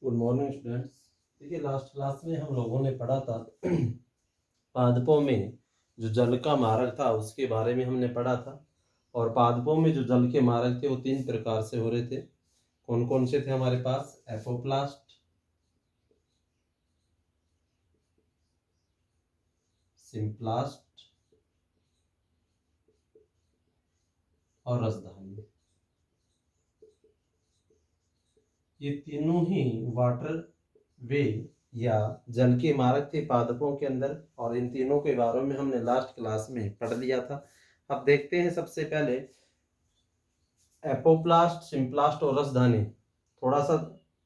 Good morning students. देखिए last class में हम लोगों ने पढ़ा था पादपों में जो जल का मार्ग था उसके बारे में हमने पढ़ा था। और पादपों में जो जल के मार्ग थे वो तीन प्रकार से हो रहे थे। कौन कौन से थे हमारे पास? एपोप्लास्ट, सिम्प्लास्ट और रसधानी। ये तीनों ही वाटर वे या जल के मार्ग थे पादपों के अंदर, और इन तीनों के बारे में हमने लास्ट क्लास में पढ़ लिया था। अब देखते हैं सबसे पहले एपोप्लास्ट, सिम्प्लास्ट और रसधानी। थोड़ा सा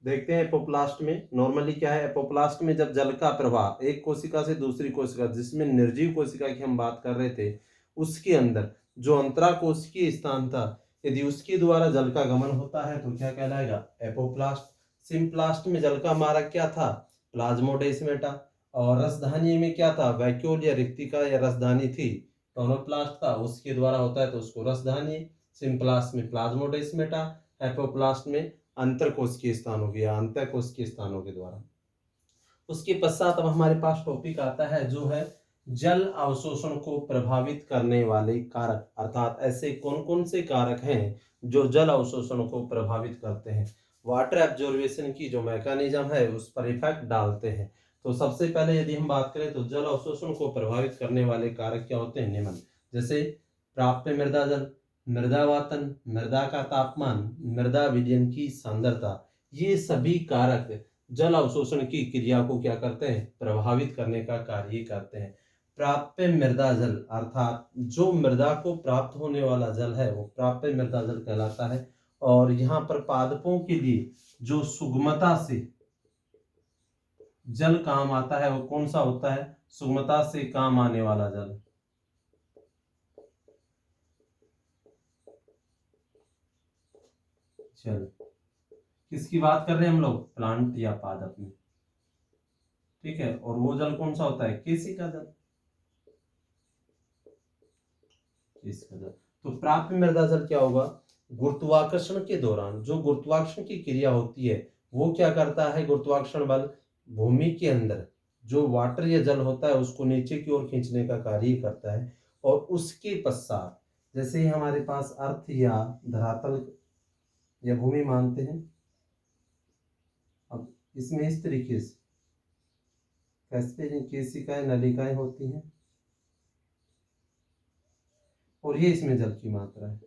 देखते हैं एपोप्लास्ट में नॉर्मली क्या है। एपोप्लास्ट में जब जल का प्रवाह एक कोशिका से दूसरी कोशिका, जिसमें निर्जीव कोशिका की हम बात कर रहे थे, उसके अंदर जो अंतरा कोशिकीय स्थान था, यदि उसके द्वारा जल का गमन होता है तो क्या कहलाएगा? एपोप्लास्ट। सिम्प्लास्ट में जल का मार्ग क्या था? प्लाज्मोडेस्माटा। और रसधानी में क्या था? वैक्यूल या रिक्तिका या रसधानी थी, टोनोप्लास्ट था, उसके द्वारा होता है तो उसको रसधानी। सिम्प्लास्ट में प्लाज्मोडेस्माटा, एपोप्लास्ट में अंतरकोशिकीय स्थानों के या अंतःकोशिकीय स्थानों के द्वारा। उसके पश्चात अब हमारे पास टॉपिक आता है जो है जल अवशोषण को प्रभावित करने वाले कारक, अर्थात ऐसे कौन कौन से कारक हैं जो जल अवशोषण को प्रभावित करते हैं, वाटर एब्जॉर्बेशन की जो मैकेनिज्म है उस पर इफेक्ट डालते हैं। तो सबसे पहले यदि हम बात करें तो जल अवशोषण को प्रभावित करने वाले कारक क्या होते हैं? निम्न, जैसे प्राप्य मृदा जल, मृदा वातन, मृदा का तापमान, मृदा विलयन की सांद्रता, ये सभी कारक जल अवशोषण की क्रिया को क्या करते हैं? प्रभावित करने का कार्य करते हैं। प्राप्य मृदा जल अर्थात जो मृदा को प्राप्त होने वाला जल है वो प्राप्य मृदा जल कहलाता है। और यहाँ पर पादपों के लिए जो सुगमता से जल काम आता है वो कौन सा होता है? सुगमता से काम आने वाला जल। जल किसकी बात कर रहे हैं हम लोग? प्लांट या पादप में, ठीक है। और वो जल कौन सा होता है? केशिका जल। केशिका जल। तो प्राप्य मृदा जल क्या होगा? गुरुत्वाकर्षण के दौरान जो गुरुत्वाकर्षण की क्रिया होती है वो क्या करता है? गुरुत्वाकर्षण बल भूमि के अंदर जो वाटर या जल होता है उसको नीचे की ओर खींचने का कार्य करता है। और उसके पश्चात जैसे ही हमारे पास अर्थ या धरातल या भूमि मानते हैं, अब इसमें इस तरीके से कैसे केशिकाएं नलिकाएं होती हैं और ये इसमें जल की मात्रा है।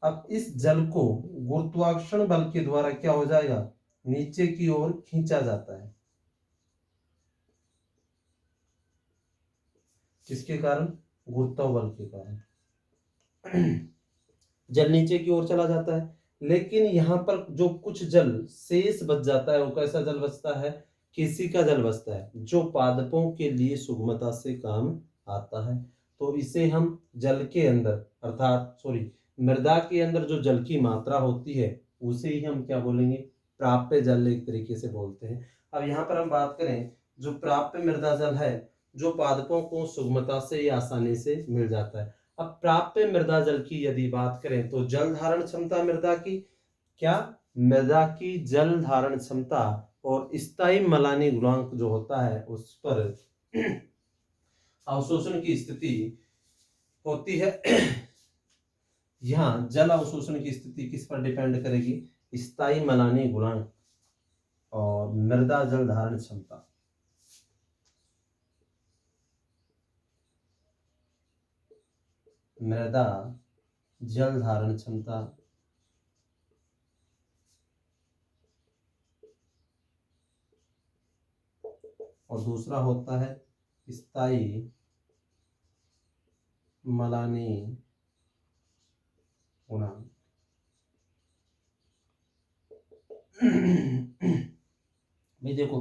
अब इस जल को गुरुत्वाकर्षण बल के द्वारा क्या हो जाएगा? नीचे की ओर खींचा जाता है। किसके कारण? गुरुत्व बल के कारण जल नीचे की ओर चला जाता है। लेकिन यहाँ पर जो कुछ जल शेष बच जाता है वो कैसा जल बचता है? केशिका जल बचता है, जो पादपों के लिए सुगमता से काम आता है। तो इसे हम जल के अंदर अर्थात मृदा के अंदर जो जल की मात्रा होती है उसे ही हम क्या बोलेंगे? प्राप्य जल एक तरीके से बोलते हैं। अब यहाँ पर हम बात करें जो प्राप्य मृदा जल है जो पादपों को सुगमता से या आसानी से मिल जाता है। अब प्राप्य मृदा जल की यदि बात करें तो जल धारण क्षमता मृदा की क्या? मृदा की जल धारण क्षमता और स्थायी मलानी गुणांक जो होता है उस पर अवशोषण की स्थिति होती है। यहाँ जल अवशोषण की स्थिति किस पर डिपेंड करेगी? स्थायी मलानी गुणांक और मृदा जल धारण क्षमता। मृदा जल धारण क्षमता और दूसरा होता है स्थायी मलानी गुणांक। भाई देखो,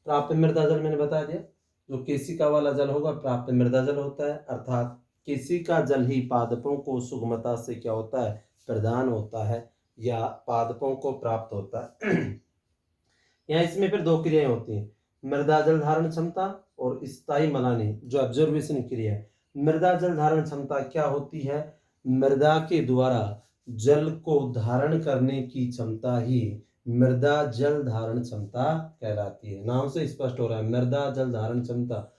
प्राप्त मृदा जल मैंने बता दिया, जो केशिका वाला जल होगा प्राप्त मृदा जल होता है, अर्थात केशिका जल ही पादपों को सुगमता से क्या होता है? प्रदान होता है या पादपों को प्राप्त होता है। यहाँ इसमें फिर दो क्रियाएं होती हैं, मृदा जल धारण क्षमता और स्थायी मलानी जो ऑब्जर्वेशन क्रिया है। मृदा जल धारण क्षमता क्या होती है? मृदा के द्वारा जल को धारण करने की क्षमता ही मृदा जल धारण क्षमता कहलाती है। नाम से स्पष्ट हो रहा है, मृदा जल धारण क्षमता।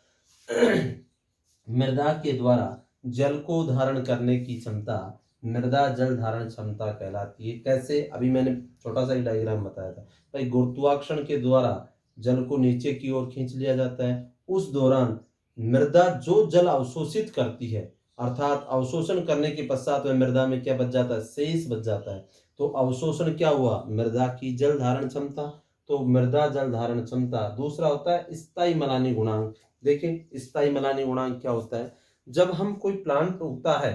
मृदा के द्वारा जल को धारण करने की क्षमता मृदा जल धारण क्षमता कहलाती है। कैसे? अभी मैंने छोटा सा ही डायग्राम बताया था भाई। गुरुत्वाकर्षण के द्वारा जल को नीचे की ओर खींच लिया जाता है। उस दौरान मृदा जो जल अवशोषित करती है, अर्थात अवशोषण करने के पश्चात में मृदा में क्या बच जाता है? शेष बच जाता है। तो अवशोषण क्या हुआ? मृदा की जल धारण क्षमता। तो मृदा जल धारण क्षमता। दूसरा होता है स्थायी मलानी गुणांक। देखिए स्थायी मलानी गुणांक क्या होता है? जब हम कोई प्लांट उगता है,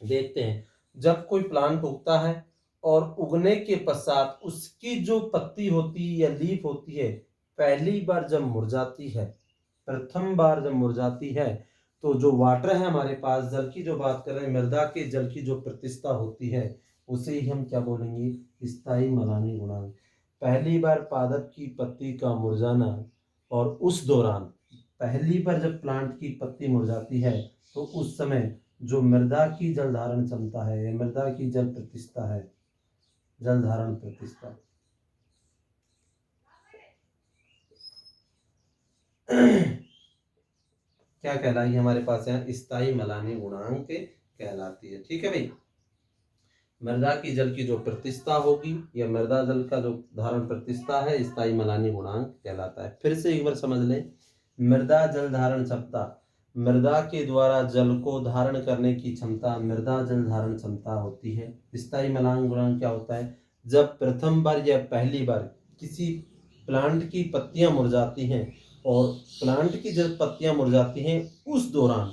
देखते हैं, जब कोई प्लांट उगता है और उगने के पश्चात उसकी जो पत्ती होती है या लीफ होती है, पहली बार जब मुरझाती है, प्रथम बार जब मुरझाती है, तो जो वाटर है हमारे पास, जल की जो बात कर रहे हैं, मृदा के जल की जो प्रतिष्ठा होती है, उसे ही हम क्या बोलेंगे? स्थायी मलानी गुणांक। पहली बार पादप की पत्ती का मुरझाना, और उस दौरान पहली बार जब प्लांट की पत्ती मुरझाती है, तो उस समय जो मृदा की जल धारण क्षमता है या मृदा की जल प्रतिष्ठा है, जल धारण प्रतिष्ठा, क्या कहलाई हमारे पास यहाँ? स्थायी मलानी गुणांक कहलाती है। ठीक है भाई। मृदा की जल की जो प्रतिष्ठा होगी या मृदा जल का जो धारण प्रतिष्ठा है, स्थायी मलानी गुणांक कहलाता है। फिर से एक बार समझ लें, मृदा जल धारण क्षमता, मृदा के द्वारा जल को धारण करने की क्षमता मृदा जल धारण क्षमता होती है। स्थायी मलानी गुणांक क्या होता है? जब प्रथम बार या पहली बार किसी प्लांट की पत्तियां मुरझाती हैं, और प्लांट की जब पत्तियां मुरझाती हैं, उस दौरान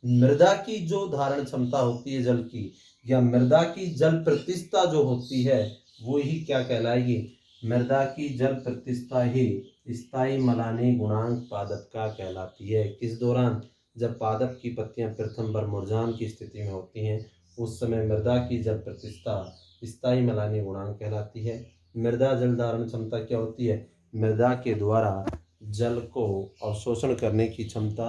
मृदा की जो धारण क्षमता होती है जल की, या मृदा की जल प्रतिष्ठा जो होती है, वो ही क्या कहलाएगी? मृदा की जल प्रतिष्ठा ही स्थायी मलानी गुणांक पादप का कहलाती है। किस दौरान? जब पादप की पत्तियां प्रथम बार मुरझान की स्थिति में होती हैं, उस समय मृदा की जल प्रतिष्ठा स्थायी मलानी गुणांक कहलाती है। मृदा जल धारण क्षमता क्या होती है? मृदा के द्वारा जल को अवशोषण करने की क्षमता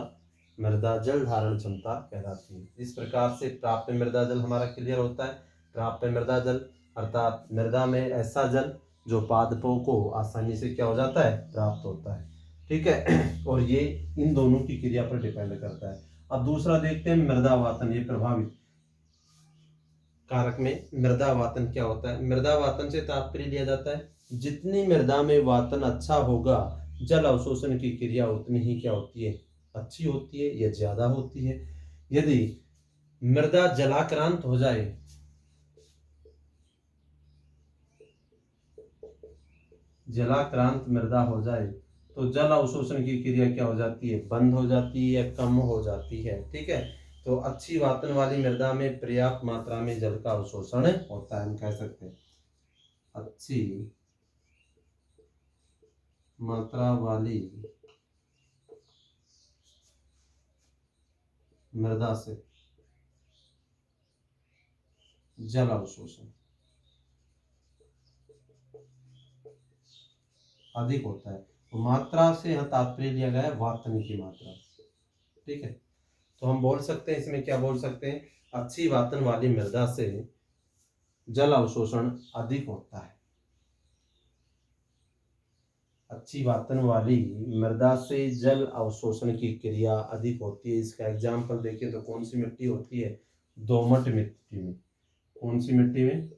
मृदा जल धारण क्षमता कहलाती है। इस प्रकार से प्राप्य मृदा जल हमारा क्लियर होता है। प्राप्य मृदा जल अर्थात मृदा में ऐसा जल जो पादपों को आसानी से क्या हो जाता है? प्राप्त होता है। ठीक है। और ये इन दोनों की क्रिया पर डिपेंड करता है। अब दूसरा देखते हैं मृदा वातन। ये प्रभावित कारक में मृदा वातन क्या होता है? मृदा वातन से तात्पर्य लिया जाता है जितनी मृदा में वातन अच्छा होगा, जल अवशोषण की क्रिया उतनी ही क्या होती है? अच्छी होती है या ज्यादा होती है। यदि मृदा जलाक्रांत हो जाए, जलाक्रांत मृदा हो जाए, तो जल अवशोषण की क्रिया क्या हो जाती है? बंद हो जाती है या कम हो जाती है। ठीक है। तो अच्छी वातन वाली मृदा में पर्याप्त मात्रा में जल का अवशोषण होता है। हम कह सकते हैं अच्छी मात्रा वाली मृदा से जल अवशोषण अधिक होता है। तो मात्रा से यहाँ तात्पर्य लिया गया है वातन की मात्रा। ठीक है। तो हम बोल सकते हैं, इसमें क्या बोल सकते हैं? अच्छी वातन वाली मृदा से जल अवशोषण अधिक होता है। अच्छी वातन वाली मृदा से जल अवशोषण की क्रिया अधिक होती है। इसका एग्जाम्पल देखिए तो कौन सी मिट्टी होती है? दोमट मिट्टी में। कौन सी मिट्टी में?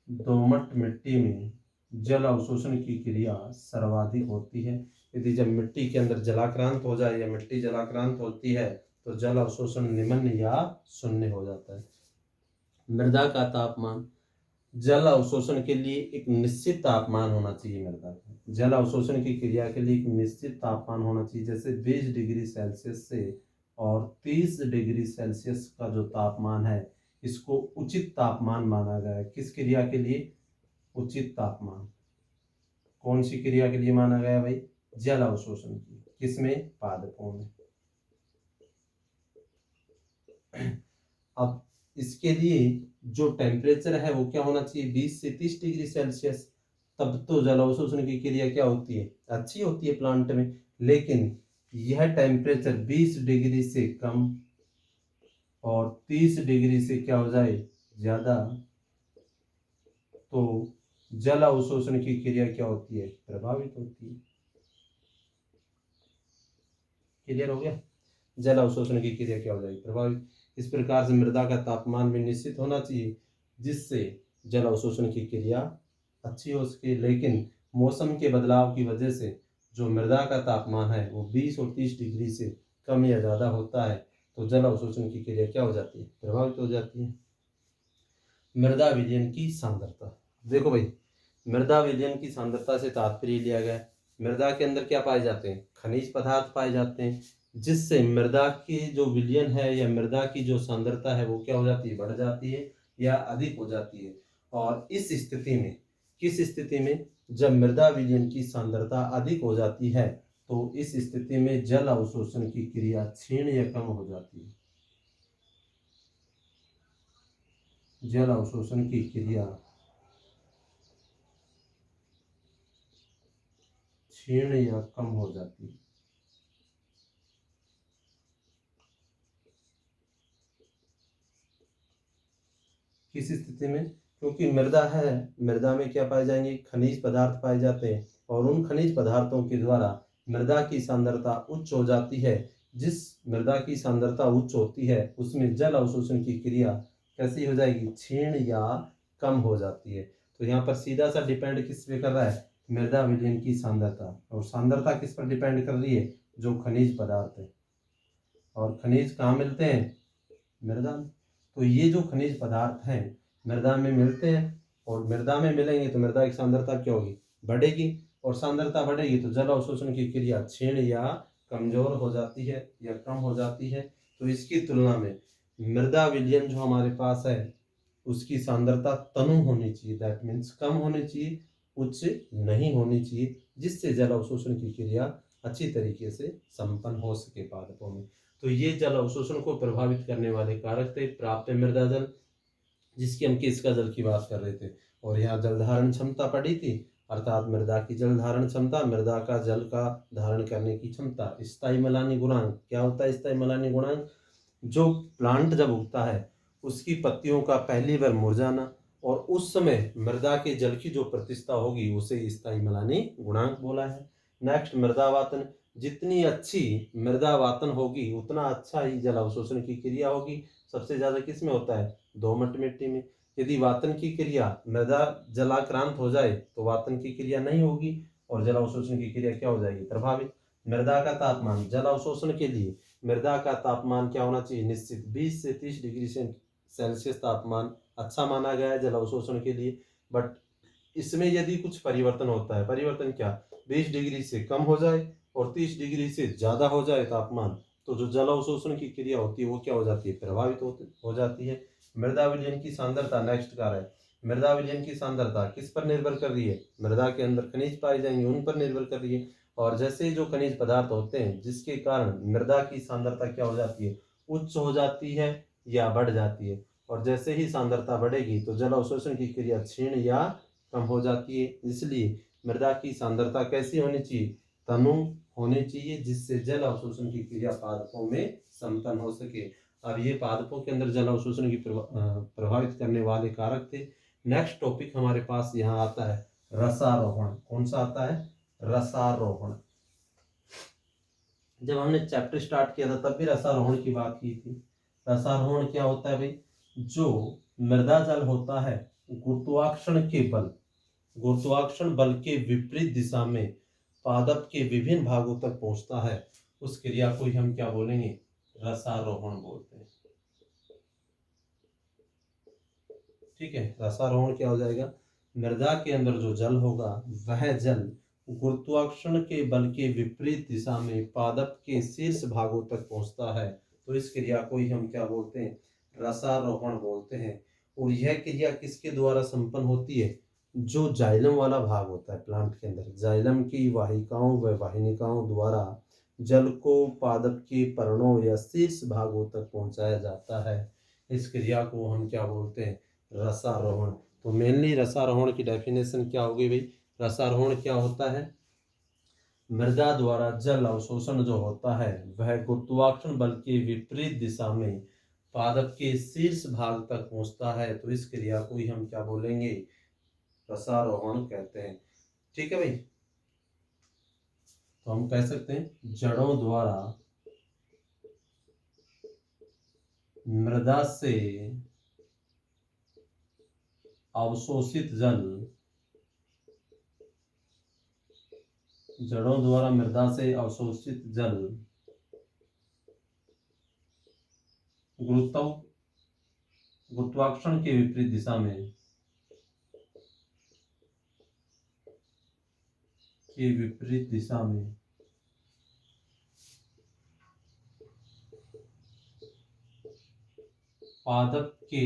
दोमट मिट्टी में जल अवशोषण की क्रिया सर्वाधिक होती है। यदि जब मिट्टी के अंदर जलाक्रांत हो जाए या मिट्टी जलाक्रांत होती है, तो जल अवशोषण निम्न या शून्य हो जाता है। मृदा का तापमान, जल अवशोषण के लिए एक निश्चित तापमान होना चाहिए। मृदा का जल अवशोषण की क्रिया के लिए एक निश्चित तापमान होना चाहिए। जैसे 20 डिग्री सेल्सियस से और 30 डिग्री सेल्सियस का जो तापमान है, इसको उचित तापमान माना गया है। किस क्रिया के लिए? उचित तापमान। कौन सी क्रिया के लिए माना गया भाई? जल अवशोषण की। किसमें? पादपों में। अब इसके लिए जो टेम्परेचर है वो क्या होना चाहिए? 20 से 30 डिग्री सेल्सियस। तब तो जल अवशोषण की क्रिया क्या होती है? अच्छी होती है प्लांट में। लेकिन यह टेम्परेचर 20 डिग्री से कम और 30 डिग्री से क्या हो जाए ज्यादा, तो जल अवशोषण की क्रिया क्या होती है, प्रभावित होती है। क्लियर हो गया, जल अवशोषण की क्रिया क्या हो जाएगी, प्रभावित। इस प्रकार से मृदा का तापमान भी निश्चित होना चाहिए जिससे जल अवशोषण की क्रिया अच्छी हो सके। लेकिन मौसम के बदलाव की वजह से जो मृदा का तापमान है वो 20 और 30 डिग्री से कम या ज़्यादा होता है, तो जल अवशोषण की क्रिया क्या हो जाती है, प्रभावित हो जाती है। मृदा विलयन की सांद्रता, देखो भाई, मृदा विलयन की सांद्रता से तात्पर्य लिया गया है मृदा के अंदर क्या पाए जाते हैं, खनिज पदार्थ पाए जाते हैं, जिससे मृदा की जो विलयन है या मृदा की जो सांद्रता है वो क्या हो जाती है, बढ़ जाती है या अधिक हो जाती है। और इस स्थिति में, किस स्थिति में, जब मृदा विलयन की सांद्रता अधिक हो जाती है तो इस स्थिति में जल अवशोषण की क्रिया क्षीण या कम हो जाती है। जल अवशोषण की क्रिया क्षीण या कम हो जाती है। किस स्थिति में, क्योंकि मृदा है, मृदा में क्या पाए जाएंगे, खनिज पदार्थ पाए जाते हैं और उन खनिज पदार्थों के द्वारा मृदा की सांद्रता उच्च हो जाती है। जिस मृदा की सांद्रता उच्च होती है उसमें जल अवशोषण की क्रिया कैसी हो जाएगी, क्षीण या कम हो जाती है। तो यहाँ पर सीधा सा डिपेंड किस पे कर रहा है, मृदा विलयन की सांद्रता, और सांद्रता किस पर डिपेंड कर रही है, जो खनिज पदार्थ है। और खनिज कहाँ मिलते हैं, मृदा में। तो ये जो खनिज पदार्थ हैं मृदा में मिलते हैं, और मृदा में मिलेंगे तो मृदा की सांद्रता क्या होगी, बढ़ेगी, और सांद्रता बढ़ेगी तो जल अवशोषण की क्रिया क्षीण या कमजोर हो जाती है या कम हो जाती है। तो इसकी तुलना में मृदा विलयन जो हमारे पास है उसकी सांद्रता तनु होनी चाहिए, दैट मीन्स कम होनी चाहिए, उच्च नहीं होनी चाहिए, जिससे जल अवशोषण की क्रिया अच्छी तरीके से संपन्न हो सके पादपों में। तो ये जल अवशोषण को प्रभावित करने वाले कारक थे प्राप्त मृदा जल, जिसकी हम किसका जल की बात कर रहे थे, और यहाँ जल धारण क्षमता पड़ी थी, अर्थात मृदा की जल धारण क्षमता, मृदा का जल का धारण करने की क्षमता। स्थायी मलानी गुणांक क्या होता है, स्थायी मलानी गुणांक, जो प्लांट जब उगता है उसकी पत्तियों का पहली बार मुरझाना, और उस समय मृदा के जल की जो प्रतिष्ठा होगी उसे स्थायी मलानी गुणांक बोला है। नेक्स्ट मृदावातन, जितनी अच्छी मृदावातन होगी उतना अच्छा ही जल अवशोषण की क्रिया होगी। सबसे ज्यादा किस में होता है, दोमट मिट्टी में। यदि वातन की क्रिया, मृदा जलाक्रांत हो जाए तो वातन की क्रिया नहीं होगी और जल अवशोषण की क्रिया क्या हो जाएगी, प्रभावित। मृदा का तापमान, जल अवशोषण के लिए मृदा का तापमान क्या होना चाहिए, निश्चित 20 से 30 डिग्री सेल्सियस तापमान अच्छा माना गया है जल अवशोषण के लिए। बट इसमें यदि कुछ परिवर्तन होता है, परिवर्तन क्या, 20 डिग्री से कम हो जाए और 30 डिग्री से ज़्यादा हो जाए तापमान, तो जो जल अवशोषण की क्रिया होती है वो क्या हो जाती है, प्रभावित हो जाती है। मृदा विलयन की सांद्रता नेक्स्ट कार्य है। मृदा विलयन की सांद्रता किस पर निर्भर कर रही है, मृदा के अंदर खनिज पाए जाएंगे उन पर निर्भर कर रही है। और जैसे ही जो खनिज पदार्थ होते हैं जिसके कारण मृदा की सांद्रता क्या हो जाती है, उच्च हो जाती है या बढ़ जाती है। और जैसे ही सांद्रता बढ़ेगी तो जल अवशोषण की क्रिया क्षीण या कम हो जाती है। इसलिए मृदा की सांद्रता कैसी होनी चाहिए, तनु होनी चाहिए, जिससे जल अवशोषण की क्रिया पादपों में संपन्न हो सके। अब ये पादपों के अंदर जल अवशोषण की प्रभावित करने वाले कारक थे। नेक्स्ट टॉपिक हमारे पास यहाँ आता है रसारोहण। कौन सा आता है, रसारोहण। जब हमने चैप्टर स्टार्ट किया था तब भी रसारोहण की बात की थी। रसारोहण क्या होता है भाई, जो मृदा जल होता है गुरुत्वाकर्षण बल के विपरीत दिशा में पादप के विभिन्न भागों तक पहुंचता है, उस क्रिया को ही हम क्या बोलेंगे, रसारोहण बोलते हैं। ठीक है, रसारोहण क्या हो जाएगा, मृदा के अंदर जो जल होगा वह जल गुरुत्वाकर्षण के बल के विपरीत दिशा में पादप के शीर्ष भागों तक पहुंचता है, तो इस क्रिया को ही हम क्या बोलते हैं, रसारोहण बोलते हैं। और यह क्रिया किसके द्वारा संपन्न होती है, जो जाइलम वाला भाग होता है प्लांट के अंदर, जाइलम की वाहिकाओं व वाहिनिकाओं द्वारा जल को पादप के पर्णों या शीर्ष भागों तक पहुंचाया जाता है। इस क्रिया को हम क्या बोलते हैं, रसारोहण। तो मेनली रसारोहण की डेफिनेशन क्या होगी भाई, रसारोहण क्या होता है, मृदा द्वारा जल अवशोषण जो होता है वह गुरुत्वाकर्षण बल के विपरीत दिशा में पादप के शीर्ष भाग तक पहुंचता है, तो इस क्रिया को ही हम क्या बोलेंगे, रसारोहण कहते हैं। ठीक है भाई, तो हम कह सकते हैं जड़ों द्वारा मृदा से अवशोषित जल, जड़ों द्वारा मृदा से अवशोषित जल गुरुत्वाकर्षण के विपरीत दिशा में पादप के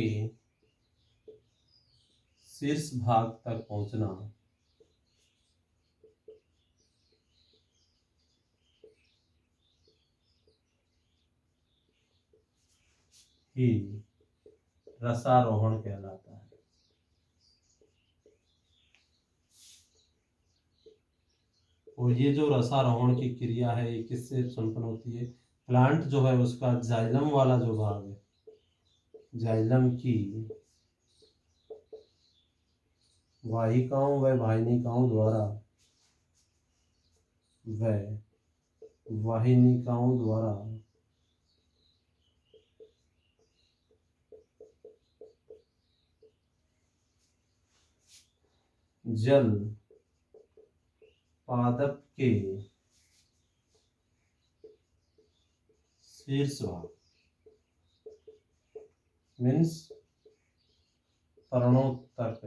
शीर्ष भाग तक पहुंचना ही रसारोहण कहलाता है। और ये जो रसारोहण की क्रिया है, ये किससे संपन्न होती है? प्लांट जो है उसका जाइलम वाला जो भाग है, जाइलम की वाहिकाओं व वाहिनिकाओं द्वारा जल पादप के शीर्ष भाग मीन्स पर्णों तक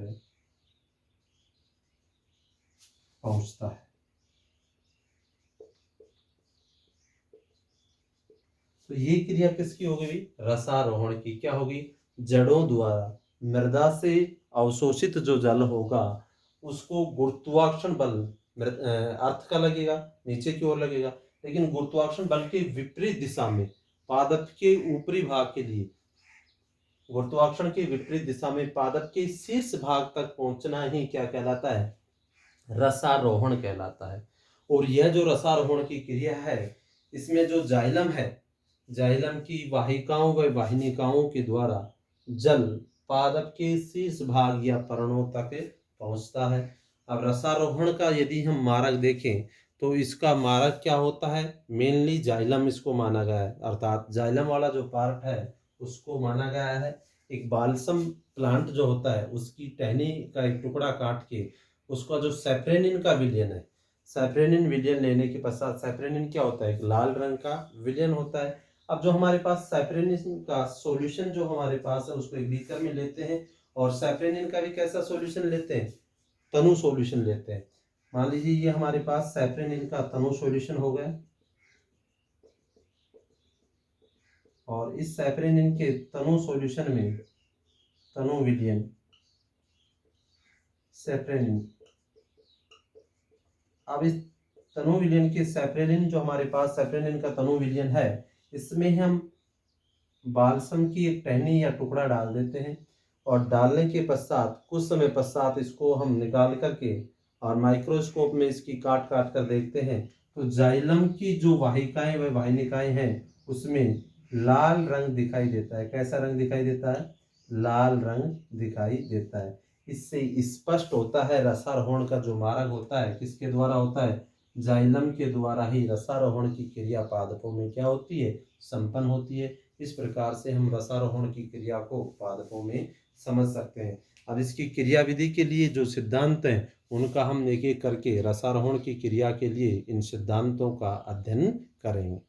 पहुंचता है। तो ये क्रिया किसकी होगी भी? रसारोहण की। क्या होगी? जड़ों द्वारा मृदा से अवशोषित जो जल होगा उसको गुरुत्वाकर्षण बल, अर्थ का लगेगा, नीचे की ओर लगेगा, लेकिन गुरुत्वाकर्षण बल के विपरीत दिशा में पादप के ऊपरी भाग के लिए, गुरुत्वाकर्षण के विपरीत दिशा में पादप के शीर्ष भाग तक पहुंचना ही क्या कहलाता है? रसारोहण कहलाता है। और यह जो रसारोहण की क्रिया है, इसमें जो जाइलम है, जाइलम की वाहिकाओं व वाहिनिकाओं के द्वारा जल पादप के शीर्ष भाग या पर्णों तक पहुंचता है। अब रसारोहण का यदि हम मार्ग देखें तो इसका मार्ग क्या होता है? मेनली जाइलम इसको माना गया है, अर्थात जाइलम वाला जो पार्ट है उसको माना गया है। एक बाल्सम प्लांट जो होता है उसकी टहनी का एक टुकड़ा काट के उसका जो सैप्रेनिन का विलयन है, सैप्रेनिन विलयन लेने के पश्चात, सैप्रेनिन क्या होता है? एक लाल रंग का विलयन होता है। अब जो हमारे पास सैप्रेनिन का सॉल्यूशन जो हमारे पास है उसको एक बीकर में लेते हैं, और सैप्रेनिन का भी कैसा सॉल्यूशन लेते हैं? तनु सॉल्यूशन लेते हैं। मान लीजिए ये हमारे पास सैप्रेनिन का तनु सॉल्यूशन हो गया, और इस सैप्रेनिन के तनु सॉल्यूशन में तनु विलयन सैप्रेनिन, अब इस तनु विलयन के सैप्रेनिन जो हमारे पास सैप्रेनिन का तनु विलयन है, इसमें हम बाल्सम की एक टहनी या टुकड़ा डाल देते हैं, और डालने के पश्चात कुछ समय पश्चात इसको हम निकाल करके और माइक्रोस्कोप में इसकी काट काट कर देखते हैं, तो जाइलम की जो वाहिकाएं व वाहिनिकाएं हैं उसमें लाल रंग दिखाई देता है। कैसा रंग दिखाई देता है? लाल रंग दिखाई देता है। इससे स्पष्ट होता है रसारोहण का जो मार्ग होता है किसके द्वारा होता है? जाइलम के द्वारा ही रसारोहण की क्रिया पादपों में क्या होती है? संपन्न होती है। इस प्रकार से हम रसारोहण की क्रिया को पादपों में समझ सकते हैं। अब इसकी क्रिया विधि के लिए जो सिद्धांत हैं उनका हम एक एक करके रसारोहण की क्रिया के लिए इन सिद्धांतों का अध्ययन करेंगे।